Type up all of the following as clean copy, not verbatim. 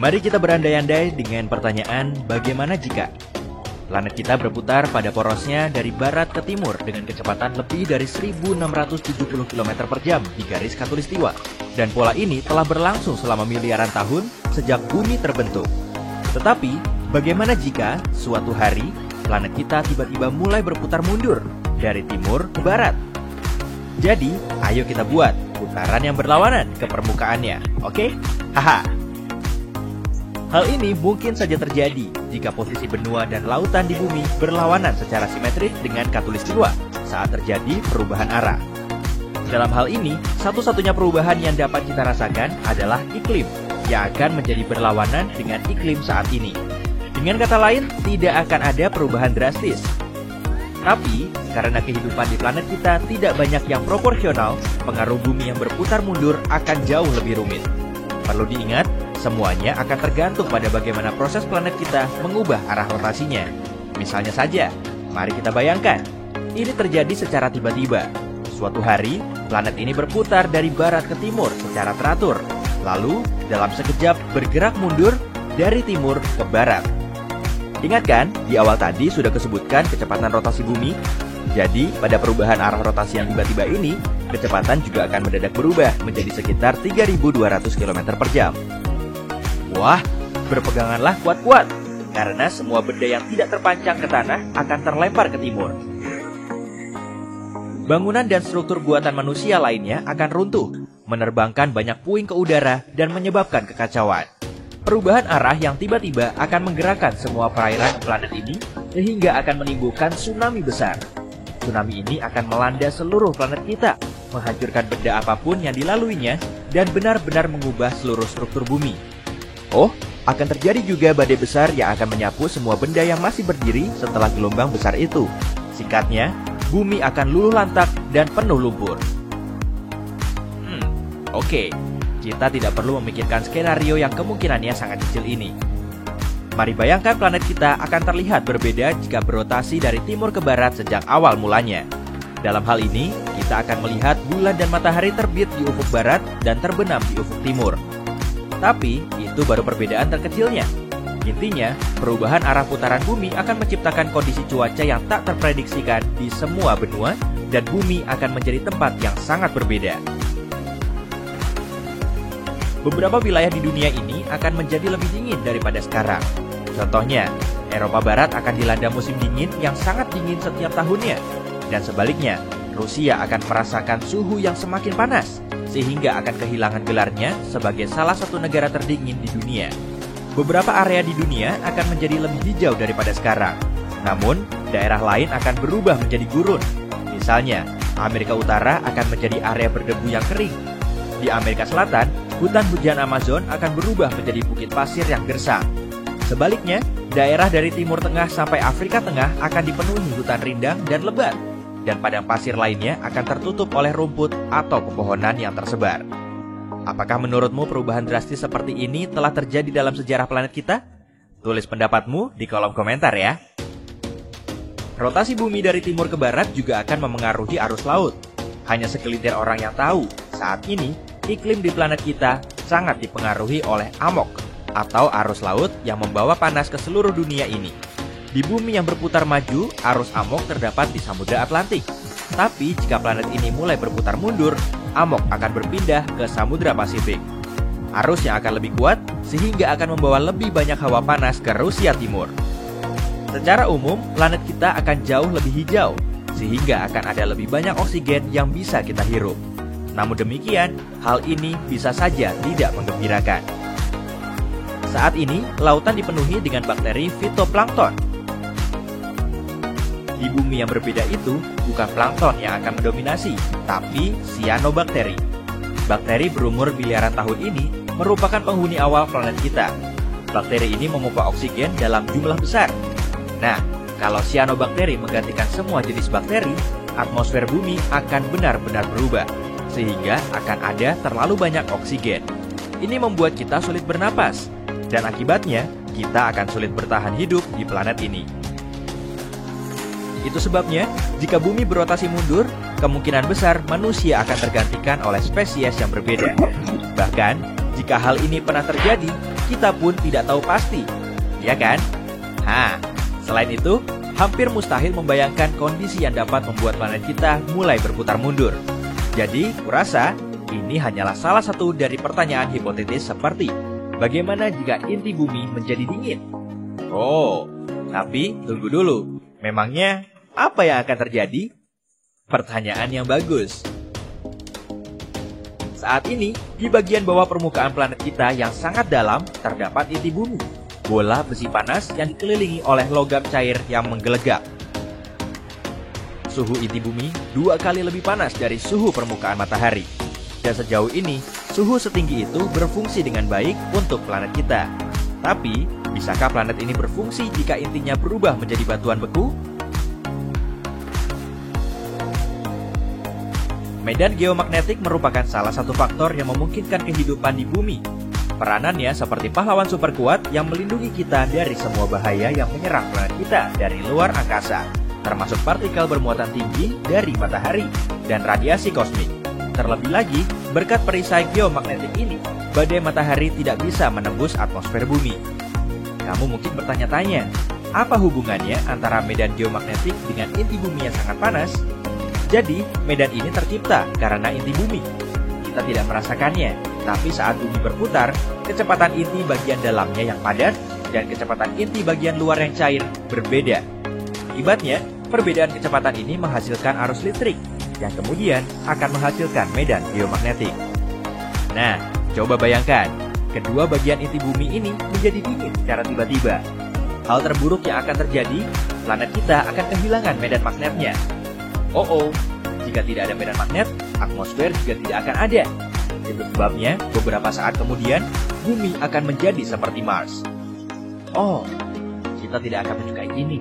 Mari kita berandai-andai dengan pertanyaan bagaimana jika planet kita berputar pada porosnya dari barat ke timur dengan kecepatan lebih dari 1670 km per jam di garis khatulistiwa. Dan pola ini telah berlangsung selama miliaran tahun sejak bumi terbentuk. Tetapi, bagaimana jika suatu hari planet kita tiba-tiba mulai berputar mundur dari timur ke barat? Jadi, ayo kita buat putaran yang berlawanan ke permukaannya, oke? Haha. Hal ini mungkin saja terjadi jika posisi benua dan lautan di bumi berlawanan secara simetris dengan khatulistiwa saat terjadi perubahan arah. Dalam hal ini, satu-satunya perubahan yang dapat kita rasakan adalah iklim yang akan menjadi berlawanan dengan iklim saat ini. Dengan kata lain, tidak akan ada perubahan drastis. Tapi, karena kehidupan di planet kita tidak banyak yang proporsional, pengaruh bumi yang berputar mundur akan jauh lebih rumit. Perlu diingat, semuanya akan tergantung pada bagaimana proses planet kita mengubah arah rotasinya. Misalnya saja, mari kita bayangkan, ini terjadi secara tiba-tiba. Suatu hari, planet ini berputar dari barat ke timur secara teratur, lalu dalam sekejap bergerak mundur dari timur ke barat. Ingat kan, di awal tadi sudah kesebutkan kecepatan rotasi bumi? Jadi, pada perubahan arah rotasi yang tiba-tiba ini, kecepatan juga akan mendadak berubah menjadi sekitar 3.200 km per jam. Wah, berpeganganlah kuat-kuat, karena semua benda yang tidak terpancang ke tanah akan terlempar ke timur. Bangunan dan struktur buatan manusia lainnya akan runtuh, menerbangkan banyak puing ke udara dan menyebabkan kekacauan. Perubahan arah yang tiba-tiba akan menggerakkan semua perairan planet ini sehingga akan menimbulkan tsunami besar. Tsunami ini akan melanda seluruh planet kita, menghancurkan benda apapun yang dilaluinya dan benar-benar mengubah seluruh struktur bumi. Oh, akan terjadi juga badai besar yang akan menyapu semua benda yang masih berdiri setelah gelombang besar itu. Singkatnya, bumi akan luluh lantak dan penuh lumpur. Oke. Kita tidak perlu memikirkan skenario yang kemungkinannya sangat kecil ini. Mari bayangkan planet kita akan terlihat berbeda jika berotasi dari timur ke barat sejak awal mulanya. Dalam hal ini, kita akan melihat bulan dan matahari terbit di ufuk barat dan terbenam di ufuk timur. Tapi, itu baru perbedaan terkecilnya. Intinya, perubahan arah putaran bumi akan menciptakan kondisi cuaca yang tak terprediksikan di semua benua, dan bumi akan menjadi tempat yang sangat berbeda. Beberapa wilayah di dunia ini akan menjadi lebih dingin daripada sekarang. Contohnya, Eropa Barat akan dilanda musim dingin yang sangat dingin setiap tahunnya. Dan sebaliknya, Rusia akan merasakan suhu yang semakin panas, sehingga akan kehilangan gelarnya sebagai salah satu negara terdingin di dunia. Beberapa area di dunia akan menjadi lebih hijau daripada sekarang. Namun, daerah lain akan berubah menjadi gurun. Misalnya, Amerika Utara akan menjadi area berdebu yang kering. Di Amerika Selatan, hutan hujan Amazon akan berubah menjadi bukit pasir yang gersang. Sebaliknya, daerah dari Timur Tengah sampai Afrika Tengah akan dipenuhi hutan rindang dan lebat, dan padang pasir lainnya akan tertutup oleh rumput atau pepohonan yang tersebar. Apakah menurutmu perubahan drastis seperti ini telah terjadi dalam sejarah planet kita? Tulis pendapatmu di kolom komentar ya. Rotasi bumi dari timur ke barat juga akan memengaruhi arus laut. Hanya segelintir orang yang tahu, saat ini iklim di planet kita sangat dipengaruhi oleh amok atau arus laut yang membawa panas ke seluruh dunia ini. Di bumi yang berputar maju, arus amok terdapat di Samudra Atlantik. Tapi jika planet ini mulai berputar mundur, amok akan berpindah ke Samudra Pasifik. Arus yang akan lebih kuat sehingga akan membawa lebih banyak hawa panas ke Rusia Timur. Secara umum, planet kita akan jauh lebih hijau, sehingga akan ada lebih banyak oksigen yang bisa kita hirup. Namun demikian, hal ini bisa saja tidak menggembirakan. Saat ini, lautan dipenuhi dengan bakteri fitoplankton. Di bumi yang berbeda itu, bukan plankton yang akan mendominasi, tapi cyanobacteria. Bakteri berumur miliaran tahun ini merupakan penghuni awal planet kita. Bakteri ini memompa oksigen dalam jumlah besar. Nah, kalau cyanobacteria menggantikan semua jenis bakteri, atmosfer bumi akan benar-benar berubah, sehingga akan ada terlalu banyak oksigen. Ini membuat kita sulit bernapas, dan akibatnya kita akan sulit bertahan hidup di planet ini. Itu sebabnya, jika bumi berotasi mundur, kemungkinan besar manusia akan tergantikan oleh spesies yang berbeda. Bahkan, jika hal ini pernah terjadi, kita pun tidak tahu pasti, ya kan? Selain itu, hampir mustahil membayangkan kondisi yang dapat membuat planet kita mulai berputar mundur. Jadi, kurasa ini hanyalah salah satu dari pertanyaan hipotetis seperti bagaimana jika inti bumi menjadi dingin? Oh, tapi tunggu dulu. Memangnya apa yang akan terjadi? Pertanyaan yang bagus. Saat ini, di bagian bawah permukaan planet kita yang sangat dalam, terdapat inti bumi, bola besi panas yang dikelilingi oleh logam cair yang menggelegak. Suhu inti bumi 2 kali lebih panas dari suhu permukaan matahari. Dan sejauh ini, suhu setinggi itu berfungsi dengan baik untuk planet kita. Tapi, bisakah planet ini berfungsi jika intinya berubah menjadi batuan beku? Medan geomagnetik merupakan salah satu faktor yang memungkinkan kehidupan di bumi. Peranannya seperti pahlawan super kuat yang melindungi kita dari semua bahaya yang menyerang planet kita dari luar angkasa, termasuk partikel bermuatan tinggi dari matahari dan radiasi kosmik. Terlebih lagi, berkat perisai geomagnetik ini, badai matahari tidak bisa menembus atmosfer bumi. Kamu mungkin bertanya-tanya, apa hubungannya antara medan geomagnetik dengan inti bumi yang sangat panas? Jadi, medan ini tercipta karena inti bumi. Kita tidak merasakannya, tapi saat bumi berputar, kecepatan inti bagian dalamnya yang padat dan kecepatan inti bagian luar yang cair berbeda. Akibatnya, perbedaan kecepatan ini menghasilkan arus listrik, yang kemudian akan menghasilkan medan geomagnetik. Nah, coba bayangkan, kedua bagian inti bumi ini menjadi dingin secara tiba-tiba. Hal terburuk yang akan terjadi, planet kita akan kehilangan medan magnetnya. Jika tidak ada medan magnet, atmosfer juga tidak akan ada. Itu sebabnya, beberapa saat kemudian, bumi akan menjadi seperti Mars. Kita tidak akan menyukai ini.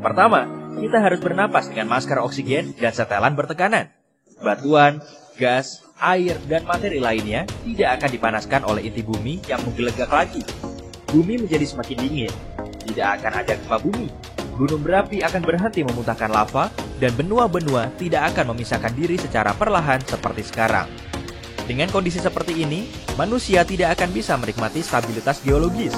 Pertama, kita harus bernapas dengan masker oksigen dan setelan bertekanan. Batuan, gas, air, dan materi lainnya tidak akan dipanaskan oleh inti bumi yang menggelegak lagi. Bumi menjadi semakin dingin. Tidak akan ada gempa bumi. Gunung berapi akan berhenti memuntahkan lava, dan benua-benua tidak akan memisahkan diri secara perlahan seperti sekarang. Dengan kondisi seperti ini, manusia tidak akan bisa menikmati stabilitas geologis.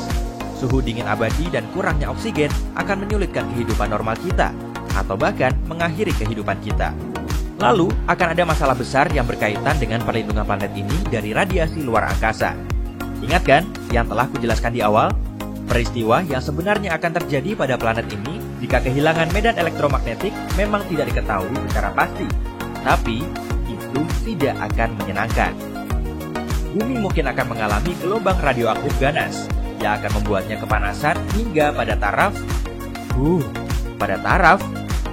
Suhu dingin abadi dan kurangnya oksigen akan menyulitkan kehidupan normal kita, atau bahkan mengakhiri kehidupan kita. Lalu, akan ada masalah besar yang berkaitan dengan perlindungan planet ini dari radiasi luar angkasa. Ingat kan yang telah kujelaskan di awal? Peristiwa yang sebenarnya akan terjadi pada planet ini jika kehilangan medan elektromagnetik memang tidak diketahui secara pasti. Tapi, itu tidak akan menyenangkan. Bumi mungkin akan mengalami gelombang radioaktif ganas yang akan membuatnya kepanasan hingga pada taraf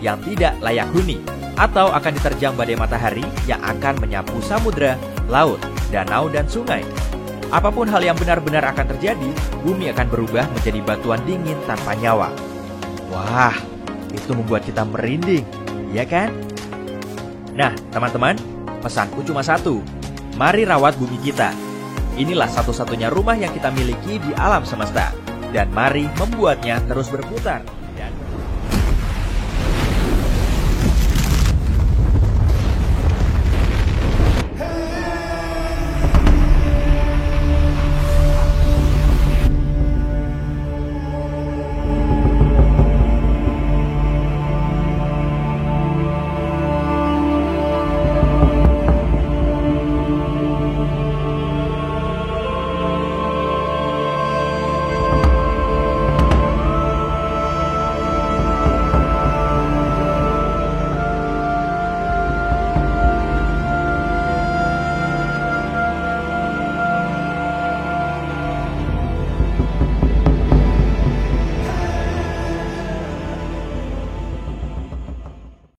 yang tidak layak huni, atau akan diterjang badai matahari yang akan menyapu samudra, laut, danau, dan sungai. Apapun hal yang benar-benar akan terjadi, bumi akan berubah menjadi batuan dingin tanpa nyawa. Wah, itu membuat kita merinding, ya kan? Nah, teman-teman, pesanku cuma satu. Mari rawat bumi kita. Inilah satu-satunya rumah yang kita miliki di alam semesta. Dan mari membuatnya terus berputar.